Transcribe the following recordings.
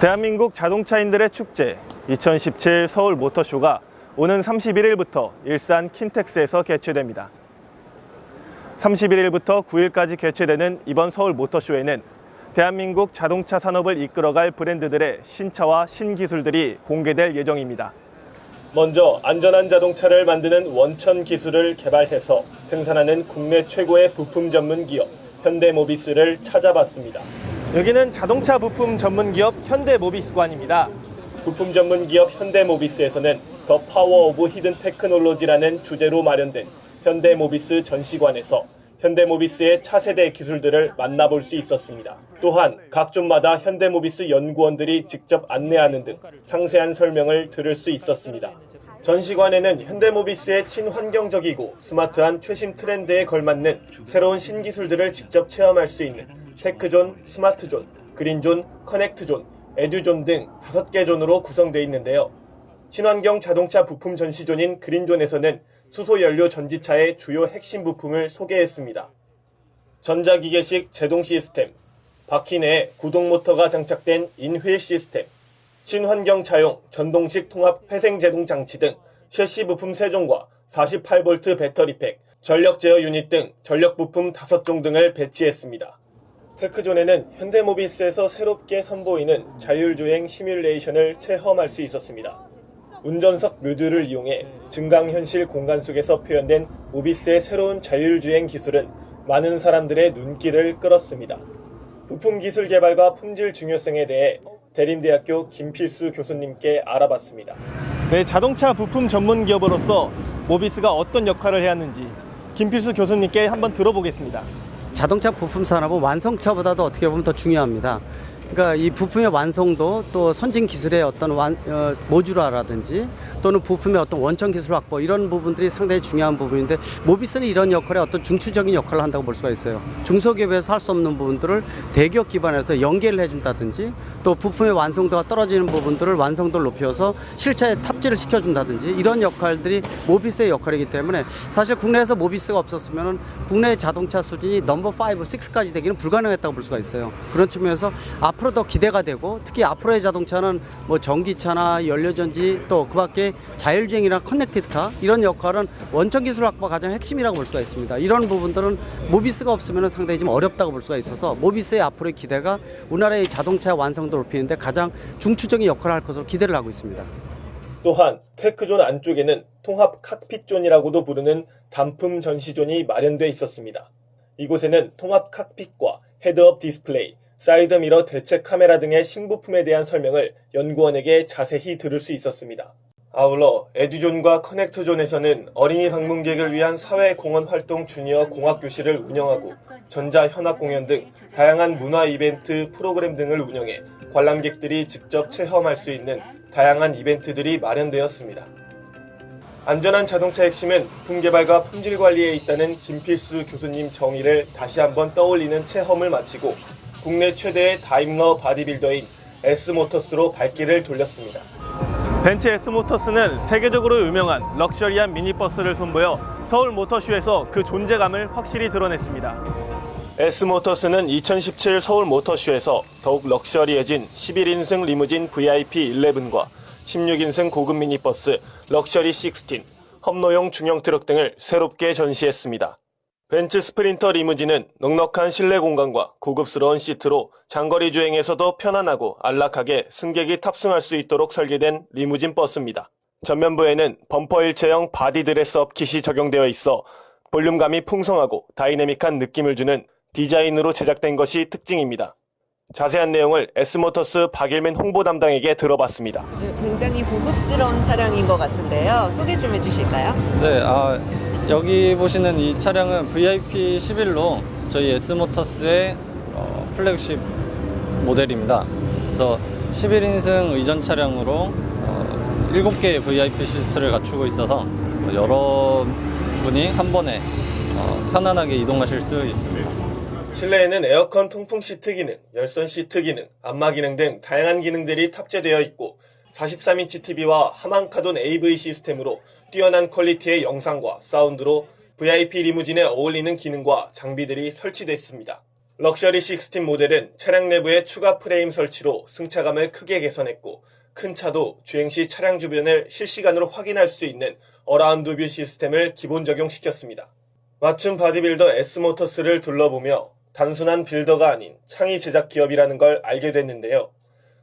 대한민국 자동차인들의 축제 2017 서울 모터쇼가 오는 31일부터 일산 킨텍스에서 개최됩니다. 31일부터 9일까지 개최되는 이번 서울 모터쇼에는 대한민국 자동차 산업을 이끌어갈 브랜드들의 신차와 신기술들이 공개될 예정입니다. 먼저 안전한 자동차를 만드는 원천 기술을 개발해서 생산하는 국내 최고의 부품 전문 기업 현대모비스를 찾아봤습니다. 여기는 자동차 부품 전문 기업 현대모비스관입니다. 부품 전문 기업 현대모비스에서는 더 파워 오브 히든 테크놀로지라는 주제로 마련된 현대모비스 전시관에서 현대모비스의 차세대 기술들을 만나볼 수 있었습니다. 또한 각 존마다 현대모비스 연구원들이 직접 안내하는 등 상세한 설명을 들을 수 있었습니다. 전시관에는 현대모비스의 친환경적이고 스마트한 최신 트렌드에 걸맞는 새로운 신기술들을 직접 체험할 수 있는 테크존, 스마트존, 그린존, 커넥트존, 에듀존 등 5개 존으로 구성되어 있는데요. 친환경 자동차 부품 전시존인 그린존에서는 수소연료 전지차의 주요 핵심 부품을 소개했습니다. 전자기계식 제동 시스템, 바퀴 내에 구동 모터가 장착된 인휠 시스템, 친환경 차용 전동식 통합 회생제동 장치 등 셰시 부품 3종과 48V 배터리팩, 전력 제어 유닛 등 전력 부품 5종 등을 배치했습니다. 테크존에는 현대모비스에서 새롭게 선보이는 자율주행 시뮬레이션을 체험할 수 있었습니다. 운전석 묘듈을 이용해 증강현실 공간 속에서 표현된 모비스의 새로운 자율주행 기술은 많은 사람들의 눈길을 끌었습니다. 부품 기술 개발과 품질 중요성에 대해 대림대학교 김필수 교수님께 알아봤습니다. 네, 자동차 부품 전문 기업으로서 모비스가 어떤 역할을 해야 하는지 김필수 교수님께 한번 들어보겠습니다. 자동차 부품 산업은 완성차보다도 어떻게 보면 더 중요합니다. 그러니까 이 부품의 완성도 또 선진 기술의 어떤 모듈화라든지 또는 부품의 어떤 원천 기술 확보 이런 부분들이 상당히 중요한 부분인데 모비스는 이런 역할에 어떤 중추적인 역할을 한다고 볼 수가 있어요. 중소기업에서 할 수 없는 부분들을 대기업 기반에서 연계를 해준다든지 또 부품의 완성도가 떨어지는 부분들을 완성도를 높여서 실차에 탑재를 시켜준다든지 이런 역할들이 모비스의 역할이기 때문에 사실 국내에서 모비스가 없었으면 국내 자동차 수준이 넘버 5, 6까지 되기는 불가능했다고 볼 수가 있어요. 그런 측면에서 앞으로 더 기대가 되고 특히 앞으로의 자동차는 뭐 전기차나 연료전지 또 그 밖에 자율주행이나 커넥티드카 이런 역할은 원천 기술 확보가 가장 핵심이라고 볼 수가 있습니다. 이런 부분들은 모비스가 없으면 상당히 좀 어렵다고 볼 수가 있어서 모비스의 앞으로의 기대가 우리나라의 자동차 완성도를 높이는데 가장 중추적인 역할을 할 것으로 기대를 하고 있습니다. 또한 테크존 안쪽에는 통합 칵핏존이라고도 부르는 단품 전시존이 마련돼 있었습니다. 이곳에는 통합 칵핏과 헤드업 디스플레이, 사이드 미러 대체 카메라 등의 신부품에 대한 설명을 연구원에게 자세히 들을 수 있었습니다. 아울러 에듀존과 커넥트존에서는 어린이 방문객을 위한 사회공헌 활동 주니어 공학교실을 운영하고 전자현악 공연 등 다양한 문화 이벤트 프로그램 등을 운영해 관람객들이 직접 체험할 수 있는 다양한 이벤트들이 마련되었습니다. 안전한 자동차 핵심은 부품 개발과 품질 관리에 있다는 김필수 교수님 정의를 다시 한번 떠올리는 체험을 마치고 국내 최대의 다임러 바디빌더인 S모터스로 발길을 돌렸습니다. 벤츠 S모터스는 세계적으로 유명한 럭셔리한 미니버스를 선보여 서울 모터쇼에서 그 존재감을 확실히 드러냈습니다. S모터스는 2017 서울 모터쇼에서 더욱 럭셔리해진 11인승 리무진 VIP11과 16인승 고급 미니버스 럭셔리 16, 험로용 중형 트럭 등을 새롭게 전시했습니다. 벤츠 스프린터 리무진은 넉넉한 실내 공간과 고급스러운 시트로 장거리 주행에서도 편안하고 안락하게 승객이 탑승할 수 있도록 설계된 리무진 버스입니다. 전면부에는 범퍼 일체형 바디 드레스업 킷이 적용되어 있어 볼륨감이 풍성하고 다이내믹한 느낌을 주는 디자인으로 제작된 것이 특징입니다. 자세한 내용을 S모터스 박일민 홍보 담당에게 들어봤습니다. 네, 굉장히 고급스러운 차량인 것 같은데요. 소개 좀 해주실까요? 네, 여기 보시는 이 차량은 VIP11로 저희 S모터스의 플래그십 모델입니다. 그래서 11인승 의전 차량으로 7개의 VIP 시트를 갖추고 있어서 여러분이 한 번에 편안하게 이동하실 수 있습니다. 실내에는 에어컨 통풍 시트 기능, 열선 시트 기능, 안마 기능 등 다양한 기능들이 탑재되어 있고 43인치 TV와 하만카돈 AV 시스템으로 뛰어난 퀄리티의 영상과 사운드로 VIP 리무진에 어울리는 기능과 장비들이 설치되어 있습니다. 럭셔리 16 모델은 차량 내부에 추가 프레임 설치로 승차감을 크게 개선했고 큰 차도 주행 시 차량 주변을 실시간으로 확인할 수 있는 어라운드 뷰 시스템을 기본 적용시켰습니다. 맞춤 바디빌더 S모터스를 둘러보며 단순한 빌더가 아닌 창의 제작 기업이라는 걸 알게 됐는데요.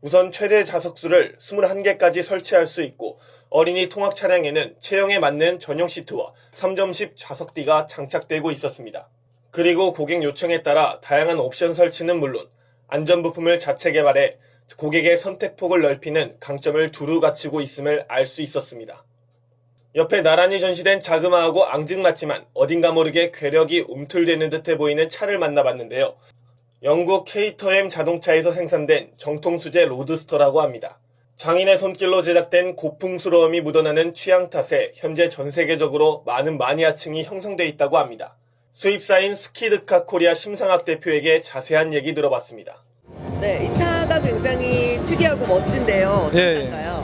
우선 최대 좌석수를 21개까지 설치할 수 있고 어린이 통학 차량에는 체형에 맞는 전용 시트와 3.10 좌석뒤가 장착되고 있었습니다. 그리고 고객 요청에 따라 다양한 옵션 설치는 물론 안전부품을 자체 개발해 고객의 선택폭을 넓히는 강점을 두루 갖추고 있음을 알 수 있었습니다. 옆에 나란히 전시된 자그마하고 앙증맞지만 어딘가 모르게 괴력이 움틀대는 듯해 보이는 차를 만나봤는데요. 영국 케이터엠 자동차에서 생산된 정통 수제 로드스터라고 합니다. 장인의 손길로 제작된 고풍스러움이 묻어나는 취향 탓에 현재 전 세계적으로 많은 마니아층이 형성돼 있다고 합니다. 수입사인 스키드카 코리아 심상학 대표에게 자세한 얘기 들어봤습니다. 네, 이 차가 굉장히 특이하고 멋진데요. 어떤 차인가요?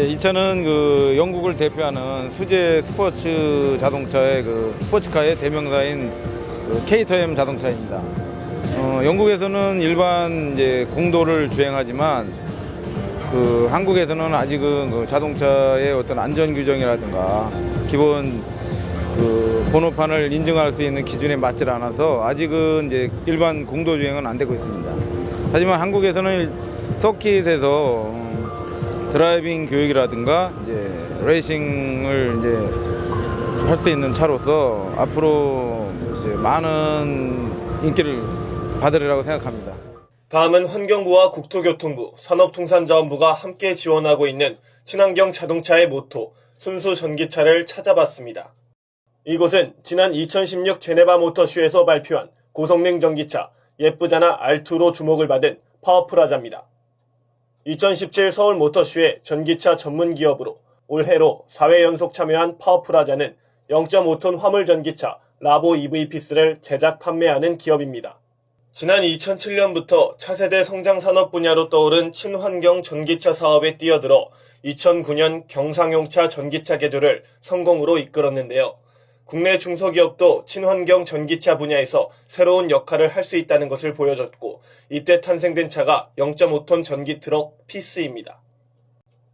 이 차는 영국을 대표하는 수제 스포츠 자동차의 스포츠카의 대명사인 케이터엠 자동차입니다. 영국에서는 일반 공도를 주행하지만 한국에서는 아직은 자동차의 어떤 안전 규정이라든가 기본 번호판을 인증할 수 있는 기준에 맞지 않아서 아직은 일반 공도 주행은 안 되고 있습니다. 하지만 한국에서는 서킷에서 드라이빙 교육이라든가 레이싱을 할 수 있는 차로서 앞으로 많은 인기를 받으리라고 생각합니다. 다음은 환경부와 국토교통부, 산업통상자원부가 함께 지원하고 있는 친환경 자동차의 모토, 순수 전기차를 찾아봤습니다. 이곳은 지난 2016 제네바 모터쇼에서 발표한 고성능 전기차 예쁘잖아 R2로 주목을 받은 파워프라자입니다. 2017 서울 모터쇼의 전기차 전문 기업으로 올해로 4회 연속 참여한 파워프라자는 0.5톤 화물 전기차 라보 EV 피스를 제작 판매하는 기업입니다. 지난 2007년부터 차세대 성장 산업 분야로 떠오른 친환경 전기차 사업에 뛰어들어 2009년 경상용차 전기차 개조를 성공으로 이끌었는데요. 국내 중소기업도 친환경 전기차 분야에서 새로운 역할을 할 수 있다는 것을 보여줬고 이때 탄생된 차가 0.5톤 전기 트럭 피스입니다.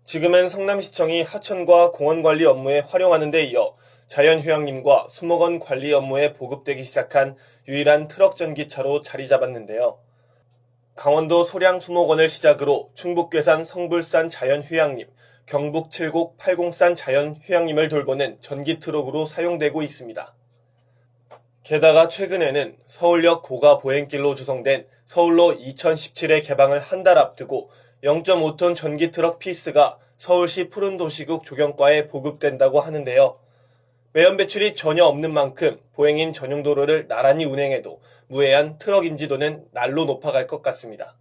지금은 성남시청이 하천과 공원관리 업무에 활용하는 데 이어 자연휴양림과 수목원 관리 업무에 보급되기 시작한 유일한 트럭 전기차로 자리 잡았는데요. 강원도 소량수목원을 시작으로 충북괴산 성불산 자연휴양림, 경북 칠곡 팔공산 자연휴양림을 돌보는 전기 트럭으로 사용되고 있습니다. 게다가 최근에는 서울역 고가 보행길로 조성된 서울로 2017에 개방을 한 달 앞두고 0.5톤 전기 트럭 피스가 서울시 푸른도시국 조경과에 보급된다고 하는데요. 매연 배출이 전혀 없는 만큼 보행인 전용 도로를 나란히 운행해도 무해한 트럭 인지도는 날로 높아갈 것 같습니다.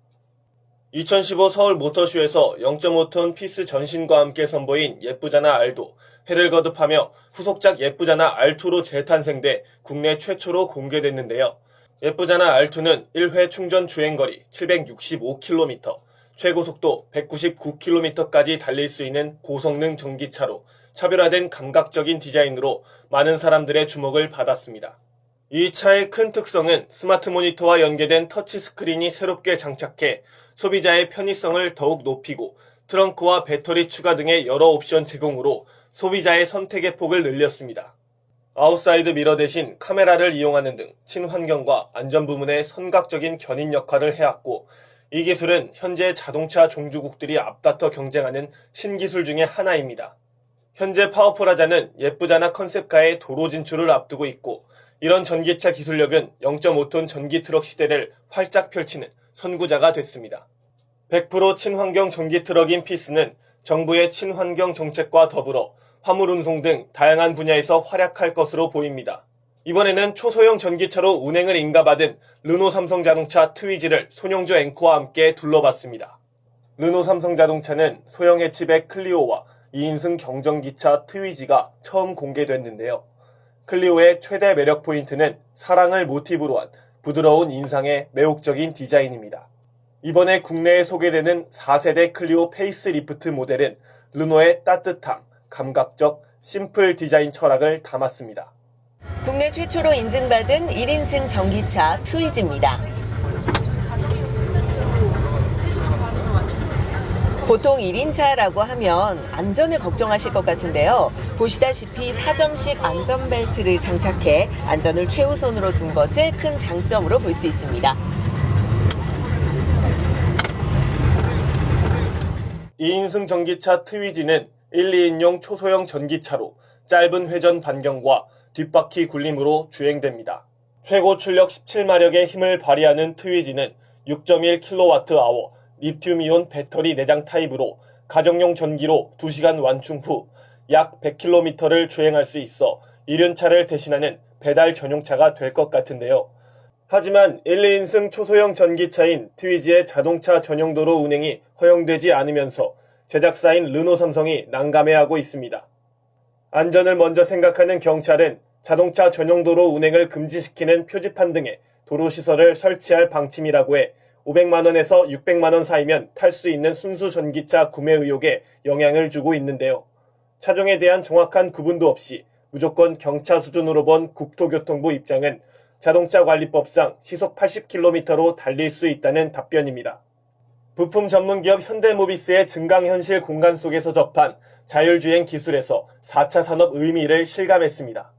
2015 서울 모터쇼에서 0.5톤 피스 전신과 함께 선보인 예쁘잖아 R도 해를 거듭하며 후속작 예쁘잖아 R2로 재탄생돼 국내 최초로 공개됐는데요. 예쁘잖아 R2는 1회 충전 주행거리 765km, 최고속도 199km까지 달릴 수 있는 고성능 전기차로 차별화된 감각적인 디자인으로 많은 사람들의 주목을 받았습니다. 이 차의 큰 특성은 스마트 모니터와 연계된 터치스크린이 새롭게 장착해 소비자의 편의성을 더욱 높이고 트렁크와 배터리 추가 등의 여러 옵션 제공으로 소비자의 선택의 폭을 늘렸습니다. 아웃사이드 미러 대신 카메라를 이용하는 등 친환경과 안전 부문의 선각적인 견인 역할을 해왔고 이 기술은 현재 자동차 종주국들이 앞다퉈 경쟁하는 신기술 중의 하나입니다. 현재 파워프라자는 예쁘잖아 컨셉카의 도로 진출을 앞두고 있고 이런 전기차 기술력은 0.5톤 전기 트럭 시대를 활짝 펼치는 선구자가 됐습니다. 100% 친환경 전기 트럭인 피스는 정부의 친환경 정책과 더불어 화물 운송 등 다양한 분야에서 활약할 것으로 보입니다. 이번에는 초소형 전기차로 운행을 인가받은 르노 삼성자동차 트위지를 손영주 앵커와 함께 둘러봤습니다. 르노 삼성자동차는 소형 해치백 클리오와 2인승 경정기차 트위지가 처음 공개됐는데요. 클리오의 최대 매력 포인트는 사랑을 모티브로 한 부드러운 인상의 매혹적인 디자인입니다. 이번에 국내에 소개되는 4세대 클리오 페이스리프트 모델은 르노의 따뜻함, 감각적, 심플 디자인 철학을 담았습니다. 국내 최초로 인증받은 1인승 전기차 트위즈입니다. 보통 1인차라고 하면 안전을 걱정하실 것 같은데요. 보시다시피 4점식 안전벨트를 장착해 안전을 최우선으로 둔 것을 큰 장점으로 볼 수 있습니다. 2인승 전기차 트위지는 1, 2인용 초소형 전기차로 짧은 회전 반경과 뒷바퀴 굴림으로 주행됩니다. 최고 출력 17마력의 힘을 발휘하는 트위지는 6.1kWh 리튬이온 배터리 내장 타입으로 가정용 전기로 2시간 완충 후 약 100km를 주행할 수 있어 이륜차를 대신하는 배달 전용차가 될 것 같은데요. 하지만 1, 2인승 초소형 전기차인 트위지의 자동차 전용 도로 운행이 허용되지 않으면서 제작사인 르노삼성이 난감해하고 있습니다. 안전을 먼저 생각하는 경찰은 자동차 전용 도로 운행을 금지시키는 표지판 등의 도로시설을 설치할 방침이라고 해 500만 원에서 600만 원 사이면 탈 수 있는 순수 전기차 구매 의혹에 영향을 주고 있는데요. 차종에 대한 정확한 구분도 없이 무조건 경차 수준으로 본 국토교통부 입장은 자동차 관리법상 시속 80km로 달릴 수 있다는 답변입니다. 부품 전문기업 현대모비스의 증강현실 공간 속에서 접한 자율주행 기술에서 4차 산업 의미를 실감했습니다.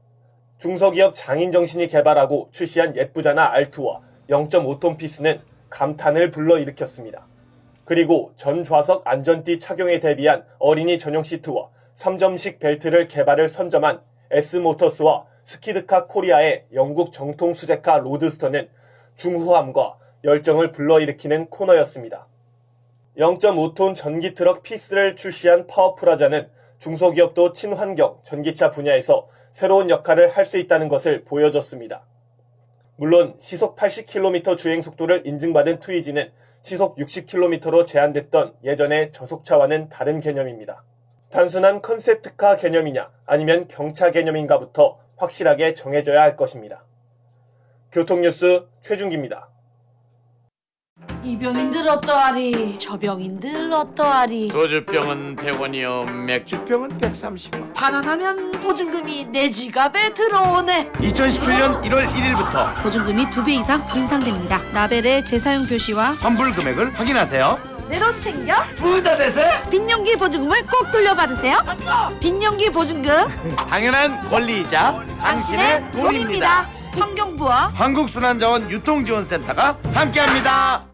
중소기업 장인정신이 개발하고 출시한 예쁘잖아 알투와 0.5톤 피스는 감탄을 불러일으켰습니다. 그리고 전 좌석 안전띠 착용에 대비한 어린이 전용 시트와 3점식 벨트를 개발을 선점한 S모터스와 스키드카 코리아의 영국 정통 수제카 로드스터는 중후함과 열정을 불러일으키는 코너였습니다. 0.5톤 전기 트럭 피스를 출시한 파워풀하자는 중소기업도 친환경 전기차 분야에서 새로운 역할을 할 수 있다는 것을 보여줬습니다. 물론 시속 80km 주행 속도를 인증받은 트위지는 시속 60km로 제한됐던 예전의 저속차와는 다른 개념입니다. 단순한 컨셉트카 개념이냐 아니면 경차 개념인가부터 확실하게 정해져야 할 것입니다. 교통뉴스 최준기입니다. 이 병인들 어떠하리? 저 병인들 어떠하리? 소주병은 100원이요 맥주병은 130원. 반환하면 보증금이 내 지갑에 들어오네. 2017년 1월 1일부터 보증금이 2배 이상 인상됩니다. 라벨의 재사용 표시와 환불 금액을 확인하세요. 내 돈 챙겨 부자 되세요. 빈년기 보증금을 꼭 돌려받으세요. 빈년기 보증금 당연한 권리이자 당신의 돈입니다. 환경부와 한국순환자원 유통지원센터가 함께합니다.